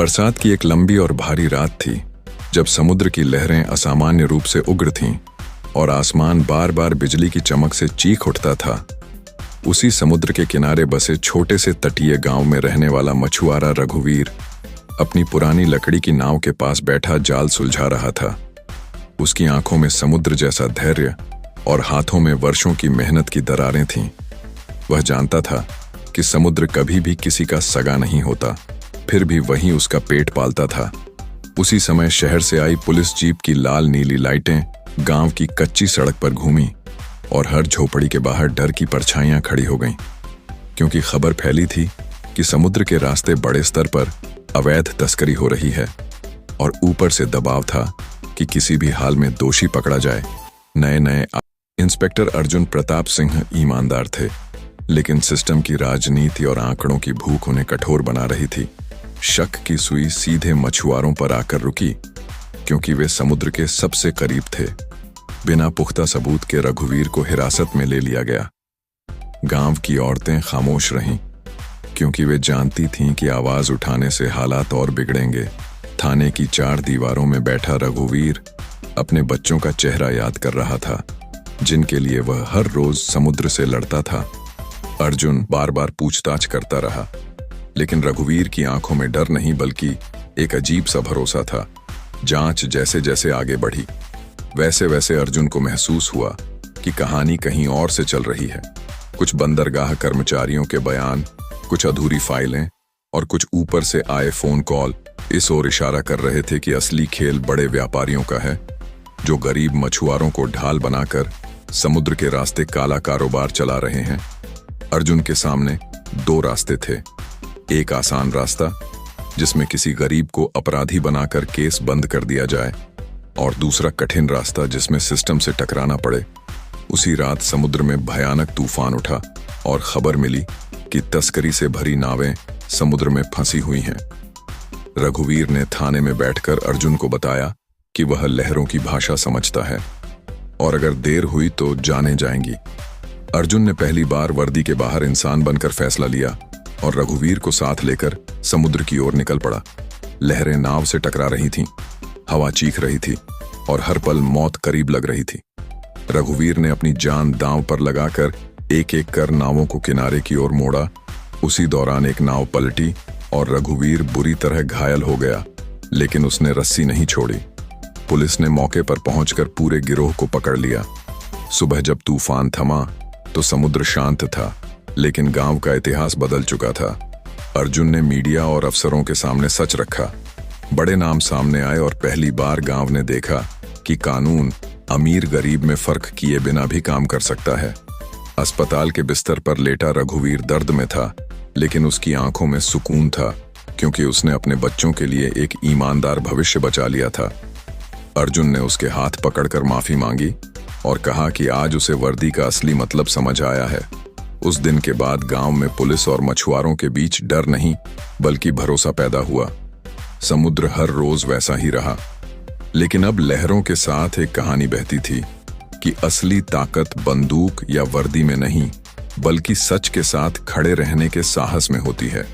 बरसात की एक लंबी और भारी रात थी जब समुद्र की लहरें असामान्य रूप से उग्र थीं और आसमान बार बार बिजली की चमक से चीख उठता था। उसी समुद्र के किनारे बसे छोटे से तटीय गांव में रहने वाला मछुआरा रघुवीर अपनी पुरानी लकड़ी की नाव के पास बैठा जाल सुलझा रहा था। उसकी आंखों में समुद्र जैसा धैर्य और हाथों में वर्षों की मेहनत की दरारें थीं। वह जानता था कि समुद्र कभी भी किसी का सगा नहीं होता, फिर भी वही उसका पेट पालता था। उसी समय शहर से आई पुलिस जीप की लाल नीली लाइटें गांव की कच्ची सड़क पर घूमी और हर झोपड़ी के बाहर डर की परछाइयां खड़ी हो गईं, क्योंकि खबर फैली थी कि समुद्र के रास्ते बड़े स्तर पर अवैध तस्करी हो रही है और ऊपर से दबाव था कि किसी भी हाल में दोषी पकड़ा जाए। नए इंस्पेक्टर अर्जुन प्रताप सिंह ईमानदार थे, लेकिन सिस्टम की राजनीति और आंकड़ों की भूख उन्हें कठोर बना रही थी। शक की सुई सीधे मछुआरों पर आकर रुकी, क्योंकि वे समुद्र के सबसे करीब थे। बिना पुख्ता सबूत के रघुवीर को हिरासत में ले लिया गया। गांव की औरतें खामोश रहीं, क्योंकि वे जानती थीं कि आवाज उठाने से हालात और बिगड़ेंगे। थाने की 4 दीवारों में बैठा रघुवीर अपने बच्चों का चेहरा याद कर रहा था, जिनके लिए वह हर रोज समुद्र से लड़ता था। अर्जुन बार बार पूछताछ करता रहा, लेकिन रघुवीर की आंखों में डर नहीं बल्कि एक अजीब सा भरोसा था। जांच जैसे जैसे आगे बढ़ी, वैसे वैसे अर्जुन को महसूस हुआ कि कहानी कहीं और से चल रही है। कुछ बंदरगाह कर्मचारियों के बयान, कुछ अधूरी फाइलें और कुछ ऊपर से आए फोन कॉल इस ओर इशारा कर रहे थे कि असली खेल बड़े व्यापारियों का है, जो गरीब मछुआरों को ढाल बनाकर समुद्र के रास्ते काला कारोबार चला रहे हैं। अर्जुन के सामने 2 रास्ते थे। एक आसान रास्ता, जिसमें किसी गरीब को अपराधी बनाकर केस बंद कर दिया जाए, और दूसरा कठिन रास्ता जिसमें सिस्टम से टकराना पड़े। उसी रात समुद्र में भयानक तूफान उठा और खबर मिली कि तस्करी से भरी नावें समुद्र में फंसी हुई हैं। रघुवीर ने थाने में बैठकर अर्जुन को बताया कि वह लहरों की भाषा समझता है और अगर देर हुई तो जाने जाएंगी। अर्जुन ने पहली बार वर्दी के बाहर इंसान बनकर फैसला लिया और रघुवीर को साथ लेकर समुद्र की ओर निकल पड़ा। लहरें नाव से टकरा रही थीं, हवा चीख रही थी और हर पल मौत करीब लग रही थी। रघुवीर ने अपनी जान दांव पर लगाकर एक एक कर नावों को किनारे की ओर मोड़ा। उसी दौरान एक नाव पलटी और रघुवीर बुरी तरह घायल हो गया, लेकिन उसने रस्सी नहीं छोड़ी। पुलिस ने मौके पर पहुंचकर पूरे गिरोह को पकड़ लिया। सुबह जब तूफान थमा तो समुद्र शांत था, लेकिन गांव का इतिहास बदल चुका था। अर्जुन ने मीडिया और अफसरों के सामने सच रखा। बड़े नाम सामने आए और पहली बार गांव ने देखा कि कानून अमीर गरीब में फर्क किए बिना भी काम कर सकता है। अस्पताल के बिस्तर पर लेटा रघुवीर दर्द में था, लेकिन उसकी आंखों में सुकून था, क्योंकि उसने अपने बच्चों के लिए एक ईमानदार भविष्य बचा लिया था। अर्जुन ने उसके हाथ पकड़कर माफी मांगी और कहा कि आज उसे वर्दी का असली मतलब समझ आया है। उस दिन के बाद गांव में पुलिस और मछुआरों के बीच डर नहीं बल्कि भरोसा पैदा हुआ। समुद्र हर रोज वैसा ही रहा, लेकिन अब लहरों के साथ एक कहानी बहती थी कि असली ताकत बंदूक या वर्दी में नहीं, बल्कि सच के साथ खड़े रहने के साहस में होती है।